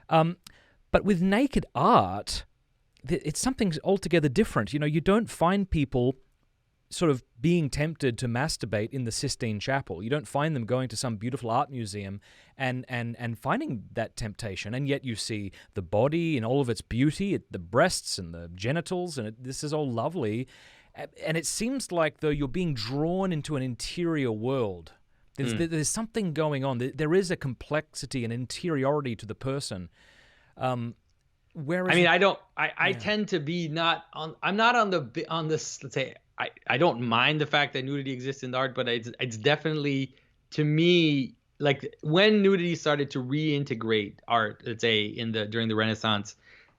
But with naked art, it's something altogether different. You don't find people sort of being tempted to masturbate in the Sistine Chapel. You don't find them going to some beautiful art museum and finding that temptation. And yet you see the body in all of its beauty, the breasts and the genitals, and this is all lovely. And it seems like, though, you're being drawn into an interior world. There's something going on. There is a complexity and interiority to the person. Whereas, I mean, I tend to be I'm not on this, let's say, I don't mind the fact that nudity exists in art, but it's definitely, to me, like when nudity started to reintegrate art, let's say during the Renaissance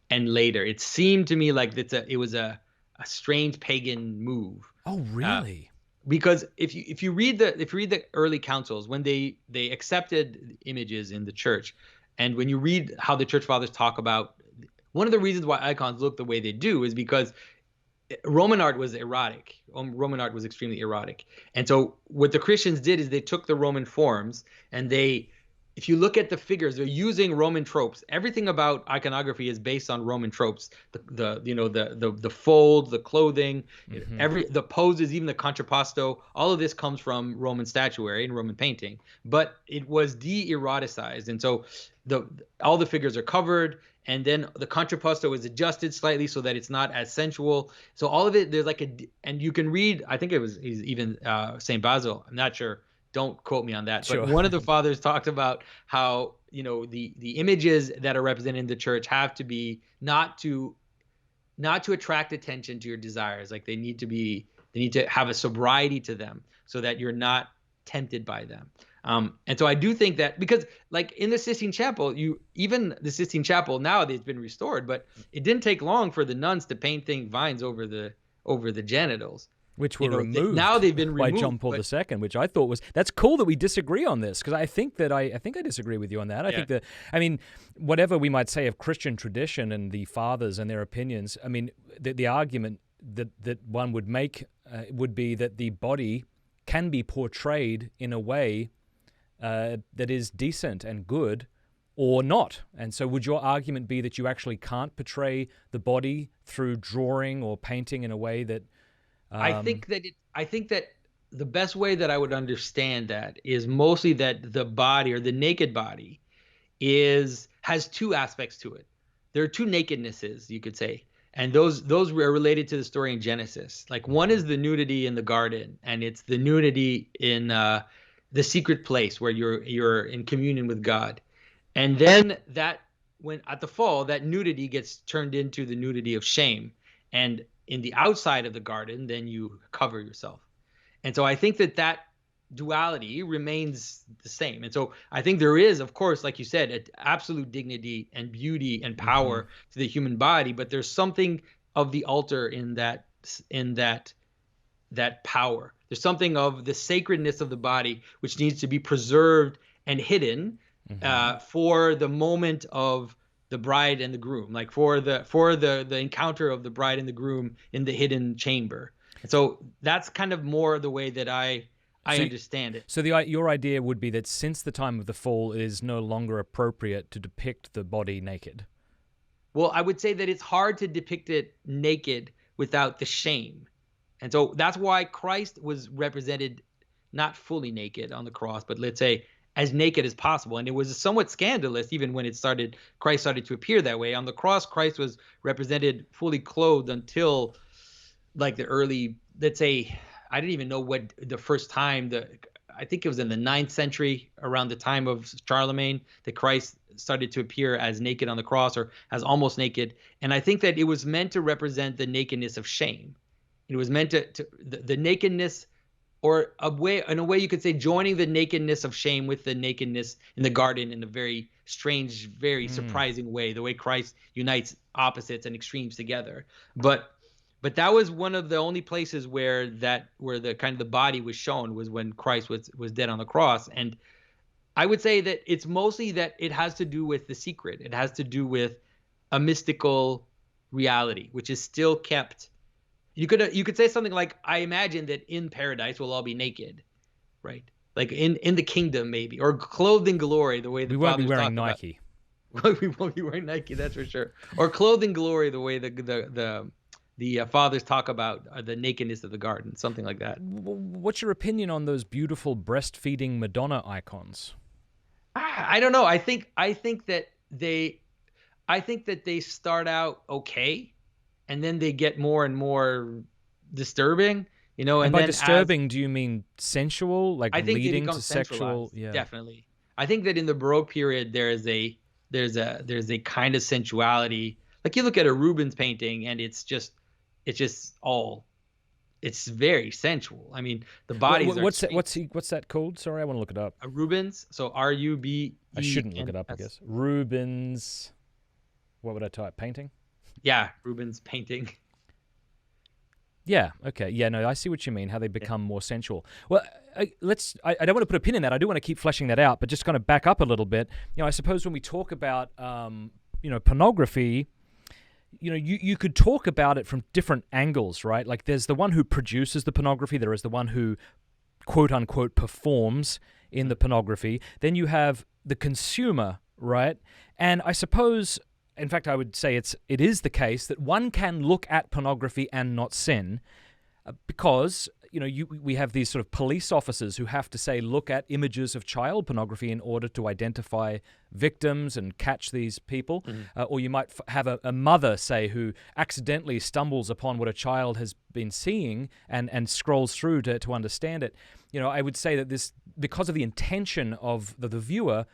and later, it seemed to me like it was a strange pagan move. Oh, really? Because if you read the early councils, when they accepted images in the church, and when you read how the church fathers talk about, one of the reasons why icons look the way they do is because Roman art was erotic. Roman art was extremely erotic. And so what the Christians did is they took the Roman forms and if you look at the figures, they're using Roman tropes. Everything about iconography is based on Roman tropes. The fold, the clothing, the poses, even the contrapposto, all of this comes from Roman statuary and Roman painting. But it was de-eroticized. And so all the figures are covered, and then the contrapposto is adjusted slightly so that it's not as sensual. So all of it, there's and you can read, I think he's even St. Basil, I'm not sure, don't quote me on that, Sure. but one of the fathers talked about how, the images that are represented in the church have to be not to attract attention to your desires. Like they need to have a sobriety to them so that you're not tempted by them. And so I do think that, because like in the Sistine Chapel, even the Sistine Chapel nowadays has been restored, but it didn't take long for the nuns to paint vines over the genitals, which were removed. Now they've been removed by John Paul II, which I thought that's cool that we disagree on this, because I think I disagree with you on that. I think that, I mean, whatever we might say of Christian tradition and the fathers and their opinions, I mean, the argument that one would make would be that the body can be portrayed in a way that is decent and good, or not. And so would your argument be that you actually can't portray the body through drawing or painting in a way that... I think that the best way that I would understand that is mostly that the body, or the naked body, has two aspects to it. There are two nakednesses, you could say. And those were related to the story in Genesis. Like one is the nudity in the garden, and it's the nudity in the secret place where you're in communion with God. And then when at the fall, that nudity gets turned into the nudity of shame. And in the outside of the garden, then you cover yourself. And so I think that duality remains the same. And so I think there is, of course, like you said, an absolute dignity and beauty and power to the human body, but there's something of the altar in that power. There's something of the sacredness of the body which needs to be preserved and hidden for the moment of the bride and the groom, like for the encounter of the bride and the groom in the hidden chamber. And so that's kind of more the way that I understand it. So your idea would be that since the time of the fall, it is no longer appropriate to depict the body naked. Well, I would say that it's hard to depict it naked without the shame. And so that's why Christ was represented not fully naked on the cross, but let's say as naked as possible. And it was somewhat scandalous even when Christ started to appear that way. On the cross, Christ was represented fully clothed until like the early, let's say, I didn't even know what the first time, I think it was in the 9th century, around the time of Charlemagne, that Christ started to appear as naked on the cross, or as almost naked. And I think that it was meant to represent the nakedness of shame. It was meant to the nakedness, or in a way you could say, joining the nakedness of shame with the nakedness in the garden in a very strange, very surprising way, the way Christ unites opposites and extremes together. But that was one of the only places where the kind of the body was shown, was when Christ was dead on the cross. And I would say that it's mostly that it has to do with the secret. It has to do with a mystical reality, which is still kept. You could say something like, I imagine that in paradise we'll all be naked, right? Like in the kingdom maybe, or clothed in glory, the way the we won't be fathers wearing talk Nike. We won't be wearing Nike, that's for sure. Or clothing glory, the way the fathers talk about the nakedness of the garden, something like that. What's your opinion on those beautiful breastfeeding Madonna icons? I don't know. I think that they start out okay, and then they get more and more disturbing, And and by then as disturbing, do you mean sensual, like I think they leading become to sexual? sensualized, Yeah. definitely. I think that in the Baroque period there's a kind of sensuality. Like you look at a Rubens painting and it's very sensual. I mean, the bodies are What's that? extreme. What's that called? Sorry, I want to look it up. A Rubens, so I shouldn't look it up, I Rubens. guess. Rubens. What would I type? Painting? Yeah, Rubens painting. Yeah. Okay. Yeah. No, I see what you mean. How they Yeah. become more sensual. Well, I don't want to put a pin in that. I do want to keep fleshing that out, but just kind of back up a little bit. I suppose when we talk about, pornography, you could talk about it from different angles, right? Like there's the one who produces the pornography. There is the one who, quote unquote, performs in the pornography. Then you have the consumer, right? And I suppose, in fact, I would say it is the case that one can look at pornography and not sin, because we have these sort of police officers who have to say look at images of child pornography in order to identify victims and catch these people. Or you might have a mother, say, who accidentally stumbles upon what a child has been seeing and scrolls through to understand it. I would say that this, because of the intention of the viewer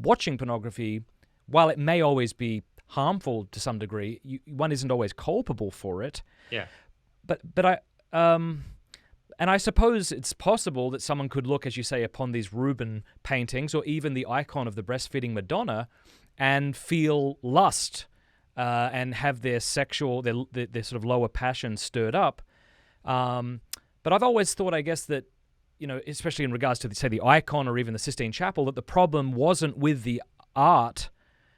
watching pornography, while it may always be harmful to some degree, one isn't always culpable for it. Yeah. And I suppose it's possible that someone could look, as you say, upon these Rubens paintings or even the icon of the breastfeeding Madonna and feel lust and have their sexual, their sort of lower passion stirred up. But I've always thought, I guess, that, especially in regards to, say, the icon or even the Sistine Chapel, that the problem wasn't with the art.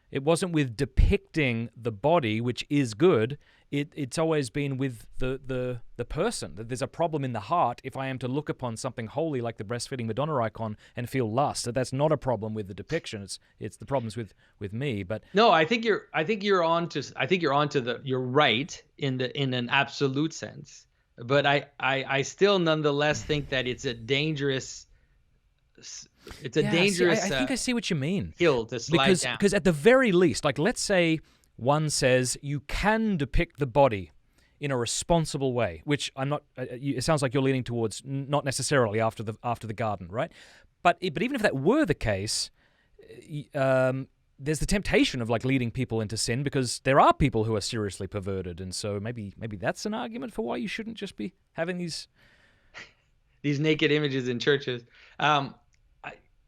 It wasn't with depicting the body, which is good. It's always been with the person. That there's a problem in the heart if I am to look upon something holy like the breastfeeding Madonna icon and feel lust. That's not a problem with the depiction. It's the problems with me. But No, you're right in an absolute sense. But I still nonetheless think that it's a dangerous I think I see what you mean. hill to slide down. Because at the very least, like let's say one says you can depict the body in a responsible way, which I'm not. It sounds like you're leaning towards not necessarily after the garden, right? But even if that were the case, there's the temptation of like leading people into sin because there are people who are seriously perverted, and so maybe that's an argument for why you shouldn't just be having these naked images in churches.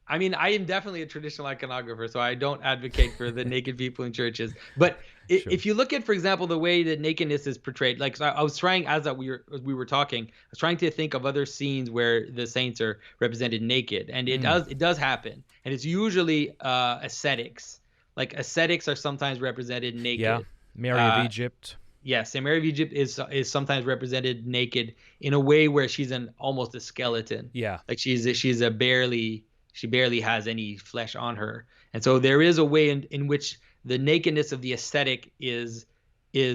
I mean, I am definitely a traditional iconographer, so I don't advocate for the naked people in churches. But Sure. if you look at, for example, the way that nakedness is portrayed, like so I was trying, as we were talking, I was trying to think of other scenes where the saints are represented naked, and it does happen, and it's usually ascetics. Like ascetics are sometimes represented naked. Yeah, Mary of Egypt. Yes, and Mary of Egypt is sometimes represented naked in a way where she's almost a skeleton. Yeah. Like she barely has any flesh on her. And so there is a way in which the nakedness of the aesthetic is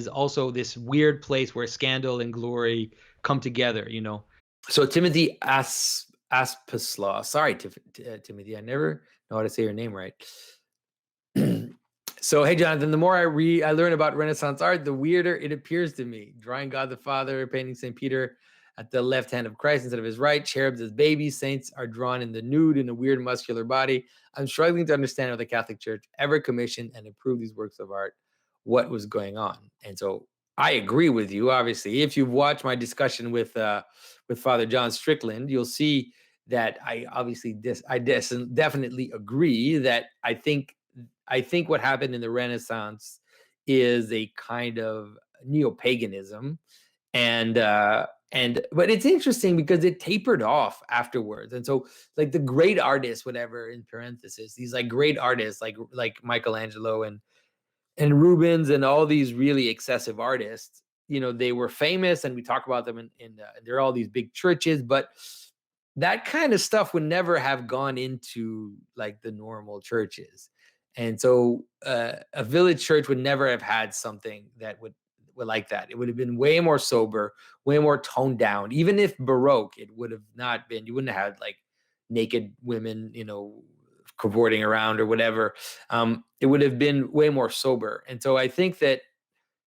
also this weird place where scandal and glory come together, So Timothy Aspeslaw, sorry, Timothy, I never know how to say your name right. So, hey, Jonathan, the more I learn about Renaissance art, the weirder it appears to me. Drawing God the Father, painting St. Peter at the left hand of Christ instead of his right, cherubs as babies, saints are drawn in the nude in a weird muscular body. I'm struggling to understand how the Catholic Church ever commissioned and approved these works of art, what was going on. And so I agree with you, obviously. If you've watched my discussion with Father John Strickland, you'll see that I obviously definitely agree that I think what happened in the Renaissance is a kind of neo-paganism, but it's interesting because it tapered off afterwards. And so like the great artists, whatever, in parentheses, these like great artists like Michelangelo and Rubens and all these really excessive artists, they were famous and we talk about them in there are all these big churches, but that kind of stuff would never have gone into like the normal churches. And so a village church would never have had something that would like that. It would have been way more sober, way more toned down. Even if Baroque, it would have not been, you wouldn't have had like naked women, you know, cavorting around or whatever. It would have been way more sober. And so I think that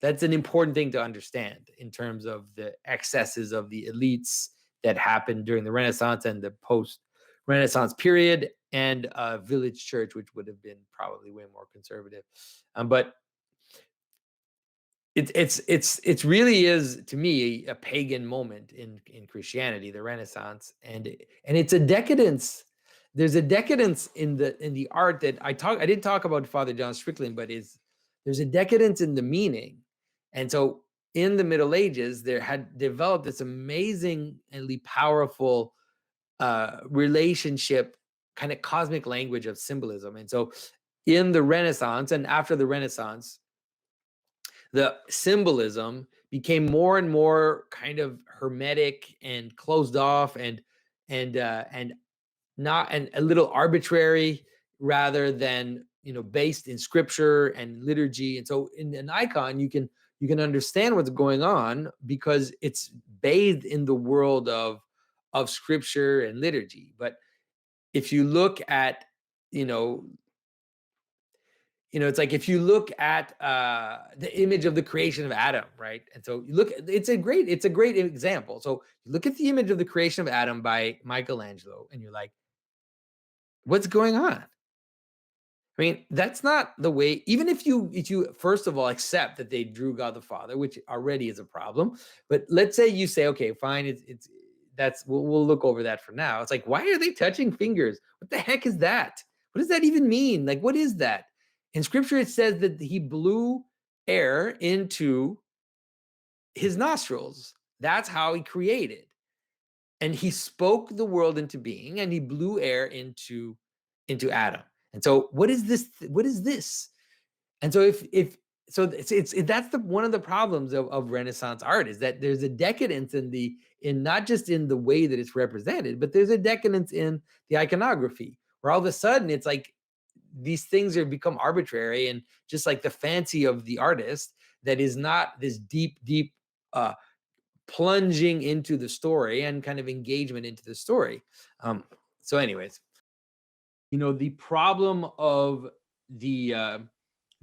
that's an important thing to understand in terms of the excesses of the elites that happened during the Renaissance and the post-Renaissance period, and a village church, which would have been probably way more conservative. But it's really is, to me, a pagan moment in Christianity, the Renaissance, and it's a decadence. There's a decadence in the art that I didn't talk about Father John Strickland, but there's a decadence in the meaning. And so in the Middle Ages, there had developed this amazingly powerful relationship, kind of cosmic language of symbolism. And so in the Renaissance and after the Renaissance, the symbolism became more and more kind of hermetic and closed off and not, and a little arbitrary, rather than, you know, based in scripture and liturgy. And so in an icon, you can understand what's going on because it's bathed in the world of scripture and liturgy. But if you look at, you know, it's like if you look at the image of the creation of Adam, right? And so you look, it's a great example. So you look at the image of the creation of Adam by Michelangelo, and you're like, what's going on? I mean, that's not the way. Even if you first of all accept that they drew God the Father, which already is a problem. But let's say you say, okay, fine, it's that's we'll look over that for now. It's like, why are they touching fingers? What the heck is that? What does that even mean? Like, what is that? In scripture, it says that he blew air into his nostrils. That's how he created. And he spoke the world into being, and he blew air into Adam. And so what is this? What is this? And so if so it's that's one of the problems of Renaissance art, is that there's a decadence in not just in the way that it's represented, but there's a decadence in the iconography, where all of a sudden it's like these things are become arbitrary and just like the fancy of the artist, that is not this deep plunging into the story and kind of engagement into the story. So anyways, you know, the problem of the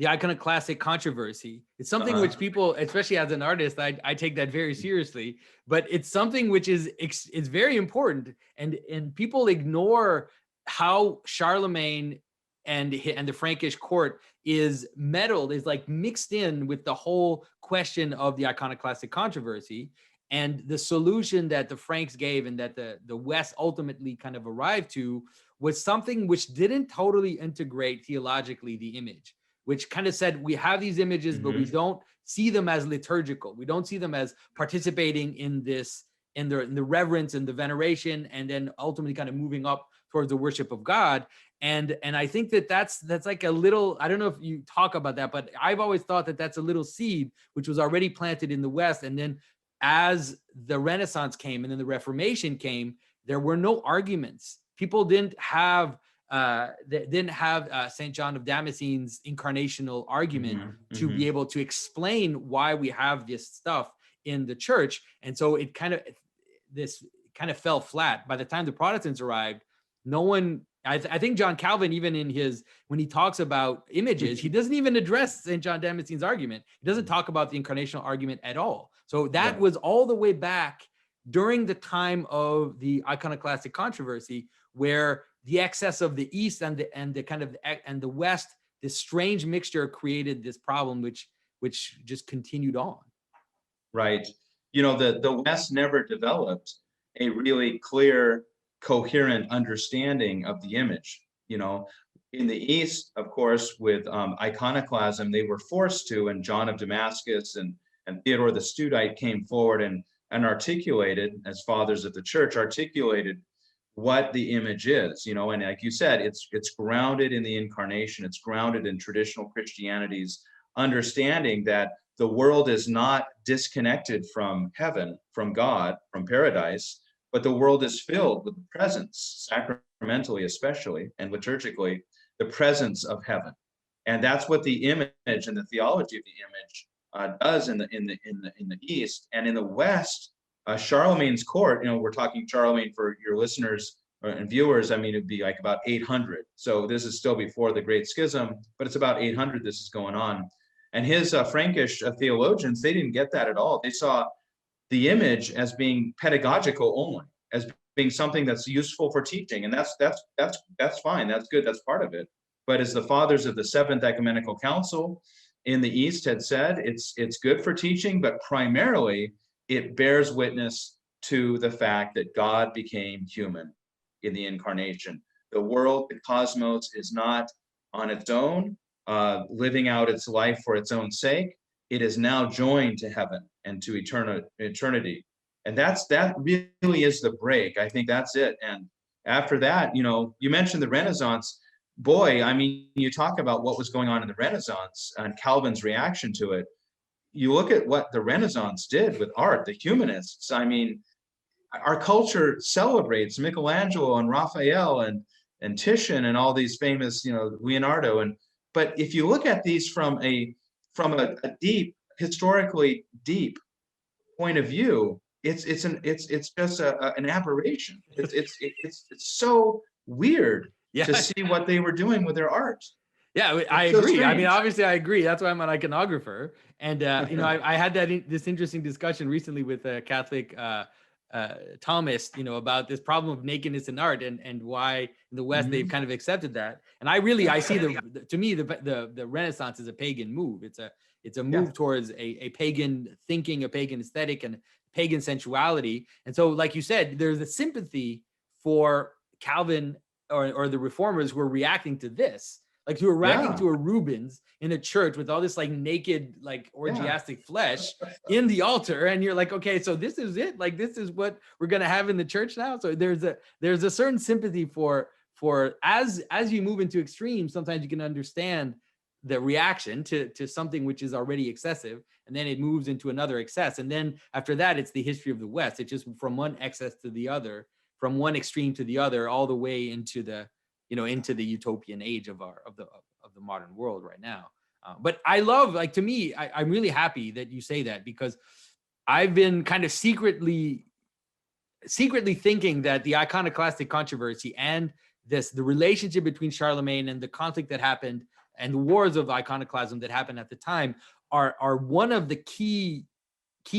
iconoclastic controversy, it's something which people, especially as an artist, I take that very seriously, but it's something which is it's very important, and people ignore how Charlemagne and the Frankish court is meddled, is like mixed in with the whole question of the iconoclastic controversy. And the solution that the Franks gave and that the West ultimately kind of arrived to was something which didn't totally integrate theologically the image, which kind of said, we have these images, but we don't see them as liturgical. We don't see them as participating in this, in the reverence and the veneration, and then ultimately kind of moving up towards the worship of God. And I think that's like a little, I don't know if you talk about that, but I've always thought that that's a little seed which was already planted in the West. And then as the Renaissance came and then the Reformation came, there were no arguments. People didn't have St. John of Damascene's incarnational argument to be able to explain why we have this stuff in the church. And so it kind of fell flat. By the time the Protestants arrived, no one, I think John Calvin, even in when he talks about images, he doesn't even address St. John Damascene's argument. He doesn't talk about the incarnational argument at all. So that was all the way back during the time of the iconoclastic controversy, where the excess of the East and the West, this strange mixture created this problem, which just continued on. Right. You know, the West never developed a really clear, coherent understanding of the image. You know, in the East, of course, with iconoclasm, they were forced to, and John of Damascus and Theodore the Studite came forward and articulated, as fathers of the church, articulated what the image is, you know, and like you said, it's grounded in the incarnation. It's grounded in traditional Christianity's understanding that the world is not disconnected from heaven, from God, from paradise, but the world is filled with the presence, sacramentally especially, and liturgically, the presence of heaven. And that's what the image and the theology of the image does in the East. And in the West, Charlemagne's court, we're talking Charlemagne for your listeners and viewers, I mean, it'd be like about 800. So this is still before the Great Schism, but it's about 800 this is going on. And his Frankish theologians, they didn't get that at all. They saw the image as being pedagogical only, as being something that's useful for teaching. And that's fine, that's good, that's part of it. But as the fathers of the Seventh Ecumenical Council in the East had said, it's good for teaching, but primarily it bears witness to the fact that God became human in the incarnation. The world, the cosmos, is not on its own, living out its life for its own sake. It is now joined to heaven and to eternity. And that really is the break. I think that's it. And after that, you mentioned the Renaissance. Boy, I mean, you talk about what was going on in the Renaissance and Calvin's reaction to it. You look at what the Renaissance did with art, the humanists. I mean, our culture celebrates Michelangelo and Raphael and Titian and all these famous, Leonardo. But if you look at these from a deep, historically deep point of view, it's just an aberration. It's so weird to see what they were doing with their art. Yeah, I agree. I mean, obviously, I agree. That's why I'm an iconographer. And I had this interesting discussion recently with a Catholic Thomist, about this problem of nakedness in art and why in the West they've kind of accepted that. And I see to me the Renaissance is a pagan move. It's a move towards a pagan thinking, a pagan aesthetic, and pagan sensuality. And so, like you said, there's a sympathy for Calvin or the reformers who are reacting to this. Like who are reacting to a Rubens in a church with all this like naked, like orgiastic flesh in the altar. And you're like, okay, so this is it. Like, this is what we're going to have in the church now. So there's a certain sympathy for as you move into extremes, sometimes you can understand the reaction to something which is already excessive. And then it moves into another excess. And then after that, it's the history of the West. It's just from one excess to the other, from one extreme to the other, all the way into the utopian age of the modern world right now. But I love, like, to me, I'm really happy that you say that, because I've been kind of secretly thinking that the iconoclastic controversy and the relationship between Charlemagne and the conflict that happened and the wars of iconoclasm that happened at the time are one of the key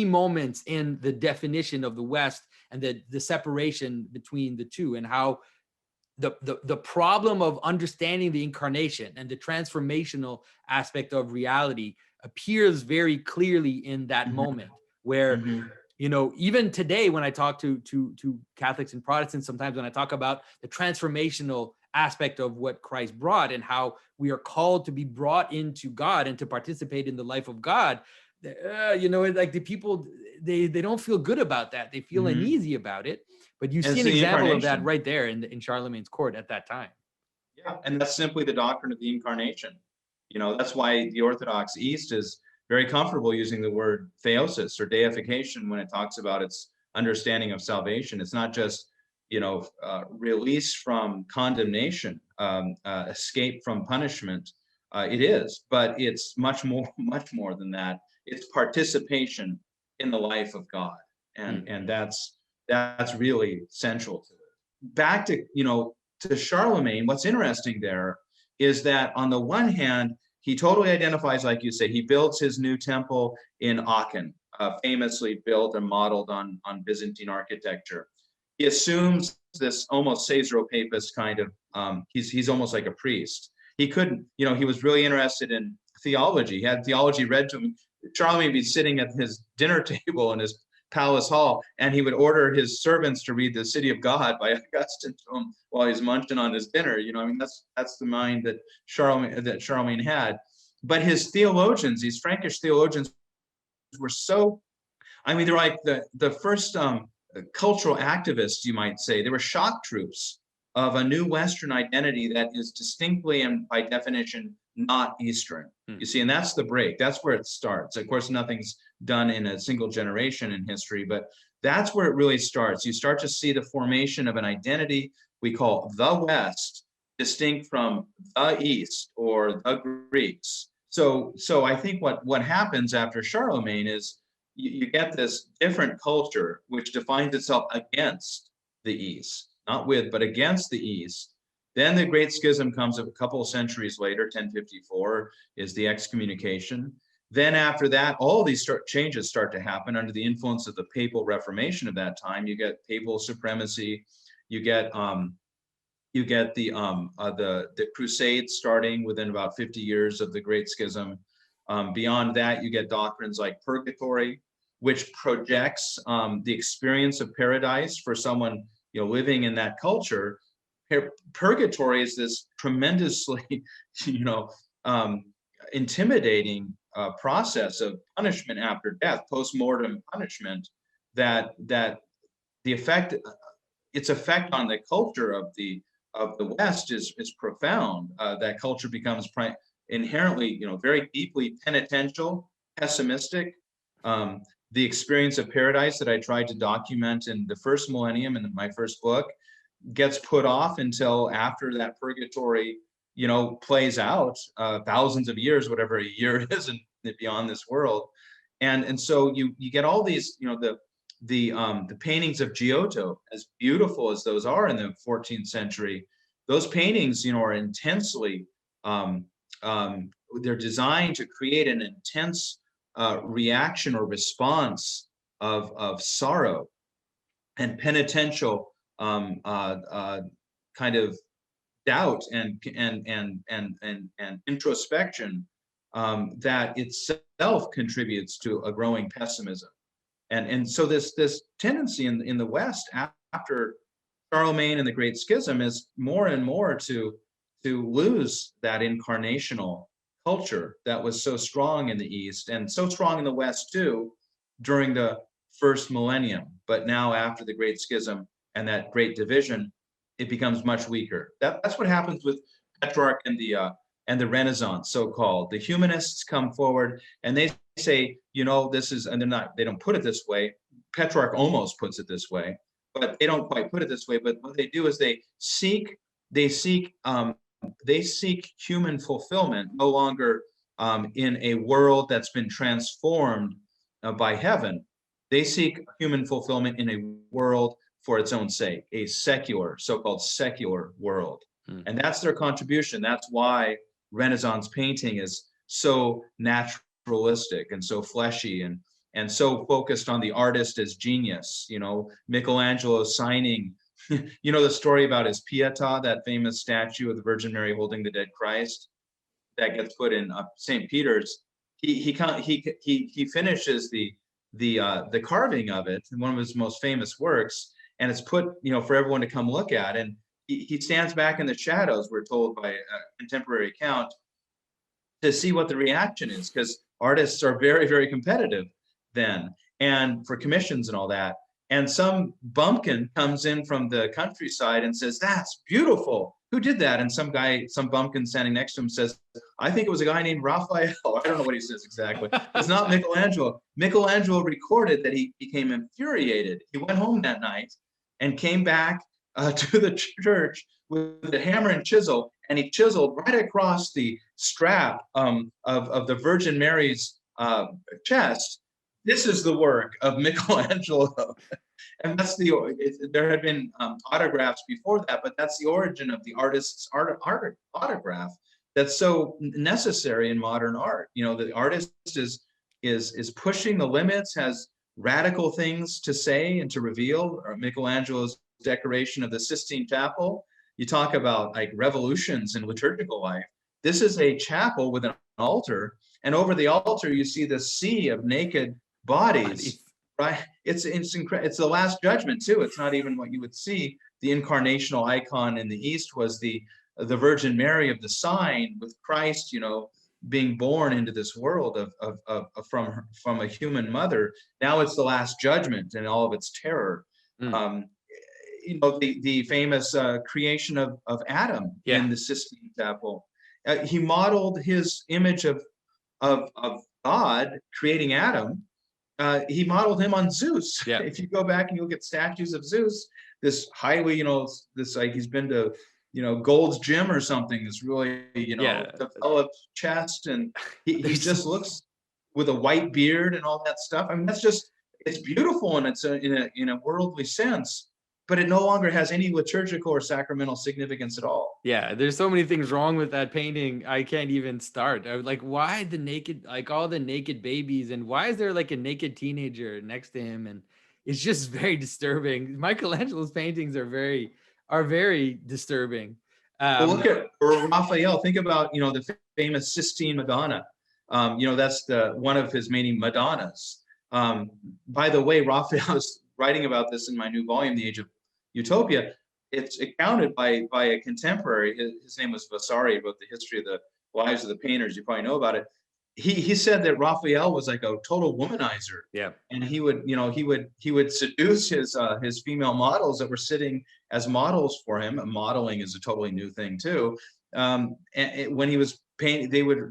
moments in the definition of the West and the separation between the two, and how the problem of understanding the incarnation and the transformational aspect of reality appears very clearly in that moment, where even today when I talk to Catholics and Protestants, sometimes when I talk about the transformational aspect of what Christ brought and how we are called to be brought into God and to participate in the life of God, like the people, they don't feel good about that. They feel uneasy about it. But you see an example of that right there in Charlemagne's court at that time. Yeah, and that's simply the doctrine of the incarnation. That's why the Orthodox East is very comfortable using the word theosis or deification when it talks about its understanding of salvation. It's not just, release from condemnation, escape from punishment. It is, but it's much more than that. It's participation in the life of God, and that's really central to it. Back to Charlemagne, what's interesting there is that on the one hand, he totally identifies, like you say, he builds his new temple in Aachen, famously built and modeled on Byzantine architecture. He assumes this almost Caesaropapist kind of, he's almost like a priest. He couldn't, he was really interested in theology. He had theology read to him. Charlemagne would be sitting at his dinner table in his palace hall, and he would order his servants to read The City of God by Augustine to him while he's munching on his dinner. That's the mind that Charlemagne had. But his theologians, these Frankish theologians, were so, they're like the first cultural activists, you might say. They were shock troops of a new Western identity that is distinctly and by definition not Eastern. You see, and that's the break. That's where it starts. Of course, nothing's done in a single generation in history, but that's where it really starts. You start to see the formation of an identity we call the West distinct from the East or the Greeks. So I think what happens after Charlemagne is you get this different culture which defines itself against the East, not with, but against the East. Then the Great Schism comes a couple of centuries later, 1054 is the excommunication. Then after that, all these changes start to happen under the influence of the papal Reformation of that time. You get papal supremacy, you get the Crusades starting within about 50 years of the Great Schism. Beyond that, you get doctrines like purgatory, which projects the experience of paradise for someone living in that culture. Purgatory is this tremendously intimidating process of punishment after death, post-mortem punishment, that its effect on the culture of the West is profound. That culture becomes inherently, very deeply penitential, pessimistic. The experience of paradise that I tried to document in the first millennium in my first book gets put off until after that purgatory, plays out, thousands of years, whatever a year is, and beyond this world. And so you get all these, the paintings of Giotto, as beautiful as those are in the 14th century, those paintings, are intensely, they're designed to create an intense reaction or response of sorrow and penitential kind of doubt and introspection that itself contributes to a growing pessimism. And so this tendency in the West after Charlemagne and the Great Schism is more and more to lose that incarnational culture that was so strong in the East and so strong in the West too during the first millennium. But now after the Great Schism and that great division, it becomes much weaker. That's what happens with Petrarch and the Renaissance, so-called. The humanists come forward and they say, this is, and they don't put it this way. Petrarch almost puts it this way, but they don't quite put it this way. But what they do is they seek human fulfillment, no longer in a world that's been transformed by heaven. They seek human fulfillment in a world for its own sake, a secular, so-called secular world. And that's their contribution. That's why Renaissance painting is so naturalistic and so fleshy and so focused on the artist as genius. Michelangelo signing, the story about his Pietà, that famous statue of the Virgin Mary holding the dead Christ that gets put in St. Peter's. He finishes the carving of it in one of his most famous works, and it's put for everyone to come look at. And he stands back in the shadows, we're told by a contemporary account, to see what the reaction is, because artists are very, very competitive then, and for commissions and all that. And some bumpkin comes in from the countryside and says, "That's beautiful. Who did that?" And some bumpkin standing next to him says, "I think it was a guy named Raphael." I don't know what he says exactly. It's not Michelangelo. Michelangelo recorded that he became infuriated. He went home that night and came back to the church with a hammer and chisel, and he chiseled right across the strap of the Virgin Mary's chest. This is the work of Michelangelo. And that's there had been autographs before that, but that's the origin of the artist's autograph that's so necessary in modern art. The artist is pushing the limits, has radical things to say and to reveal. Michelangelo's decoration of the Sistine Chapel, you talk about like revolutions in liturgical life. This is a chapel with an altar, and over the altar you see the sea of naked bodies. Right? It's incredible. It's the Last Judgment too. It's not even what you would see. The incarnational icon in the East was the Virgin Mary of the sign, with Christ, being born into this world from a human mother. Now it's the Last Judgment and all of its terror. The famous creation of Adam in the Sistine Chapel. He modeled his image of God creating Adam. He modeled him on Zeus. Yeah. If you go back and you look at statues of Zeus, this highly, he's been to Gold's Gym or something, this really, Yeah. developed chest, and he There's just looks with a white beard and all that stuff. I mean, it's beautiful, and it's in a worldly sense, but it no longer has any liturgical or sacramental significance at all. Yeah, there's so many things wrong with that painting. I can't even start. Like, why all the naked babies, and why is there like a naked teenager next to him? And it's just very disturbing. Michelangelo's paintings are very disturbing. Well, look at Raphael. Think about the famous Sistine Madonna. That's one of his many Madonnas. By the way, Raphael is writing about this in my new volume, The Age of Utopia. It's accounted by a contemporary. His name was Vasari. He wrote the history of the lives of the painters. You probably know about it. He said that Raphael was like a total womanizer. Yeah. And he would seduce his female models that were sitting as models for him. Modeling is a totally new thing too. And when he was painting, they were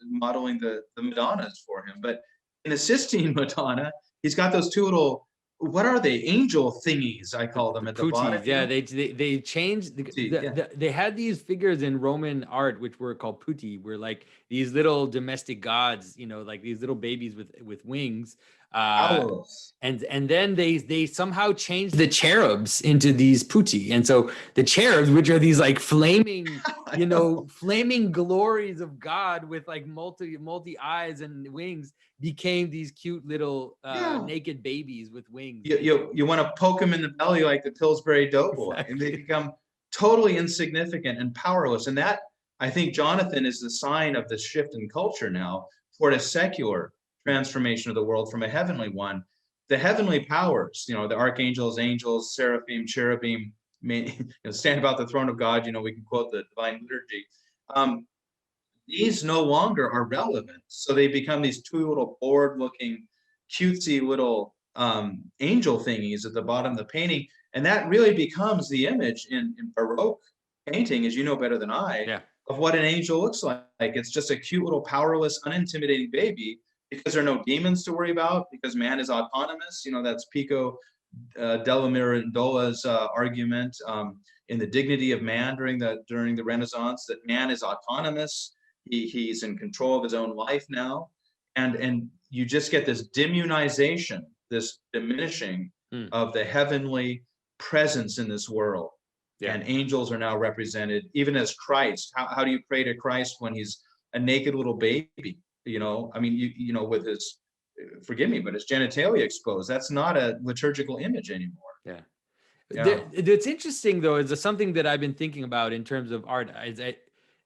modeling the Madonnas for him. But in the Sistine Madonna, he's got those two little, what are they? Angel thingies, I call them, at the bottom. Yeah, they changed. They had these figures in Roman art, which were called putti, were like these little domestic gods, like these little babies with wings. And then they somehow changed the cherubs into these putti, and so the cherubs, which are these like flaming, flaming glories of God with like multi eyes and wings, became these cute little naked babies with wings. You want to poke them in the belly like the Pillsbury Doughboy, exactly. And they become totally insignificant and powerless. And that, I think, Jonathan, is the sign of the shift in culture now toward a secular transformation of the world from a heavenly one. The heavenly powers, the archangels, angels, seraphim, cherubim, stand about the throne of God. We can quote the divine liturgy. These no longer are relevant. So they become these two little bored-looking, cutesy little angel thingies at the bottom of the painting. And that really becomes the image in Baroque painting, as you know better than I, of what an angel looks like. It's just a cute little powerless, unintimidating baby, because there are no demons to worry about, because man is autonomous. That's Pico della Mirandola's argument in The Dignity of Man during the Renaissance, that man is autonomous. He's in control of his own life now. And you just get this demonization, this diminishing of the heavenly presence in this world. Yeah. And angels are now represented even as Christ. How do you pray to Christ when he's a naked little baby? With his, forgive me, but his genitalia exposed. That's not a liturgical image anymore. Yeah. It's interesting, though, is something that I've been thinking about in terms of art.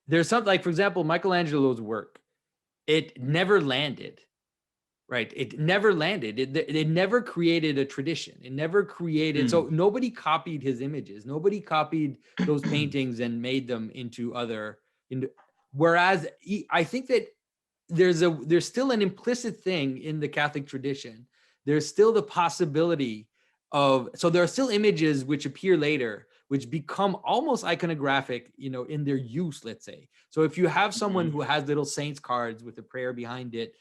There's something like, for example, Michelangelo's work, it never landed, right? It never landed. It never created a tradition. It never created. So nobody copied his images. Nobody copied those paintings and made them into other. Whereas I think that there's still an implicit thing in the Catholic tradition. There's still the possibility of, so there are still images which appear later, which become almost iconographic, in their use, let's say. So if you have someone who has little saints cards with a prayer behind it,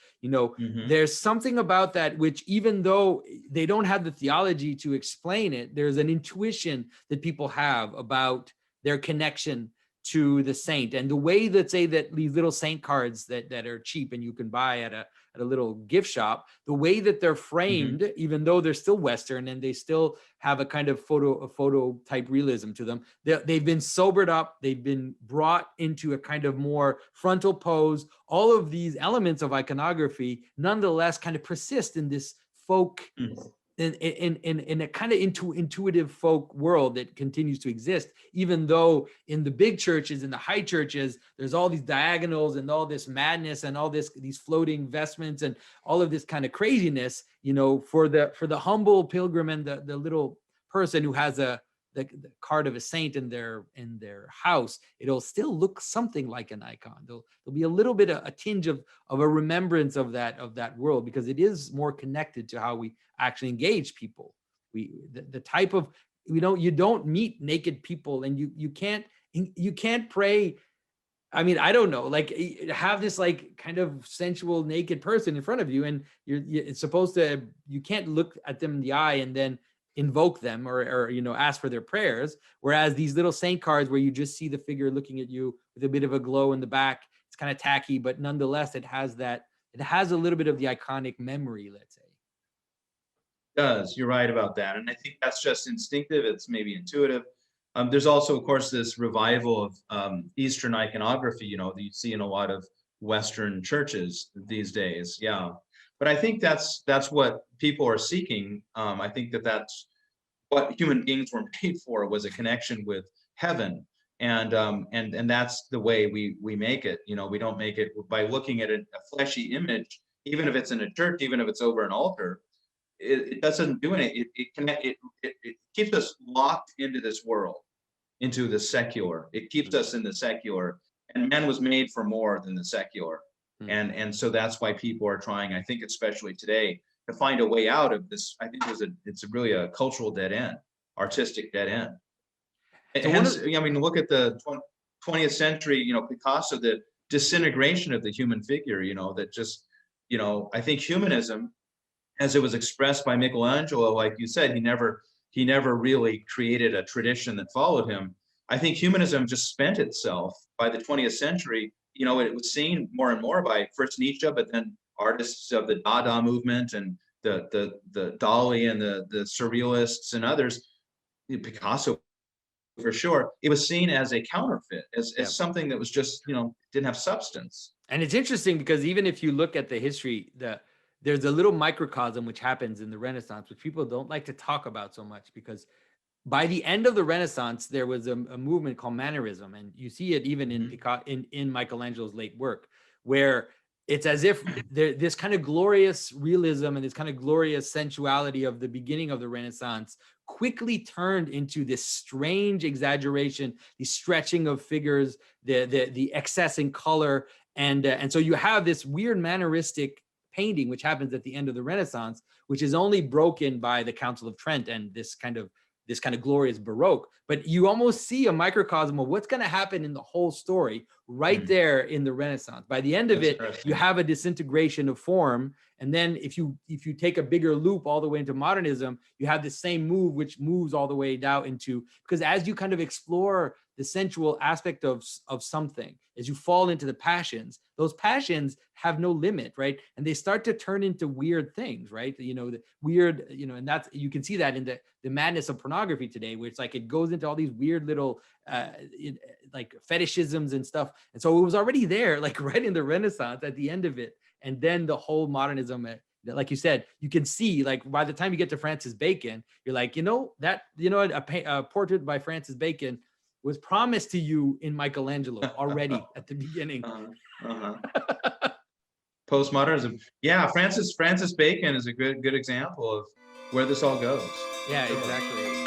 there's something about that, which even though they don't have the theology to explain it, there's an intuition that people have about their connection to the saint. And the way that, say, that these little saint cards that are cheap and you can buy at a little gift shop, the way that they're framed, even though they're still Western and they still have a kind of photo type realism to them, they've been sobered up, they've been brought into a kind of more frontal pose. All of these elements of iconography nonetheless kind of persist in this folk, in a kind of intuitive folk world that continues to exist, even though in the big churches, in the high churches, there's all these diagonals and all this madness and all these floating vestments and all of this kind of craziness, for the humble pilgrim and the little person who has the card of a saint in their house, it'll still look something like an icon. There'll be a little bit of a tinge of a remembrance of that world, because it is more connected to how we actually engage people. The type of, you don't meet naked people, and you can't pray. I mean, I don't know, like, have this like kind of sensual naked person in front of you, and it's supposed to, you can't look at them in the eye and then invoke them or ask for their prayers. Whereas these little saint cards where you just see the figure looking at you with a bit of a glow in the back, it's kind of tacky, but nonetheless, it has a little bit of the iconic memory, let's say. Does. You're right about that. And I think that's just instinctive. It's maybe intuitive. There's also, of course, this revival of Eastern iconography, that you see in a lot of Western churches these days. Yeah. But I think that's what people are seeking. I think that's what human beings were made for, was a connection with heaven. And that's the way we make it. We don't make it by looking at a fleshy image, even if it's in a church, even if it's over an altar. It doesn't do anything. It keeps us locked into this world, into the secular. It keeps us in the secular, and man was made for more than the secular. And so that's why people are trying, I think, especially today, to find a way out of this. I think it's really a cultural dead end, artistic dead end. So hence, look at the 20th century, Picasso, the disintegration of the human figure, that just, I think humanism, as it was expressed by Michelangelo, like you said, he never really created a tradition that followed him. I think humanism just spent itself by the 20th century. It was seen more and more by first Nietzsche, but then artists of the Dada movement and the Dali and the surrealists and others, Picasso for sure. It was seen as a counterfeit, as something that was just, didn't have substance. And it's interesting because even if you look at the history, there's a little microcosm which happens in the Renaissance, which people don't like to talk about so much, because by the end of the Renaissance, there was a movement called Mannerism, and you see it even in Michelangelo's late work, where it's as if this kind of glorious realism and this kind of glorious sensuality of the beginning of the Renaissance quickly turned into this strange exaggeration, the stretching of figures, the excess in color, and so you have this weird manneristic painting which happens at the end of the Renaissance, which is only broken by the Council of Trent and this kind of glorious Baroque. But you almost see a microcosm of what's going to happen in the whole story right there in the Renaissance. By the end of it, you have a disintegration of form. And then if you take a bigger loop all the way into modernism, you have the same move, which moves all the way down into, because as you kind of explore the sensual aspect of something, as you fall into the passions, those passions have no limit, right? And they start to turn into weird things, right? The weird, and that's, you can see that in the madness of pornography today, where it's like it goes into all these weird little like fetishisms and stuff. And so it was already there, like right in the Renaissance at the end of it. And then the whole modernism, like you said, you can see, like by the time you get to Francis Bacon, you're like, a portrait by Francis Bacon was promised to you in Michelangelo already at the beginning. Postmodernism. Yeah, Francis Bacon is a good example of where this all goes. Yeah, exactly.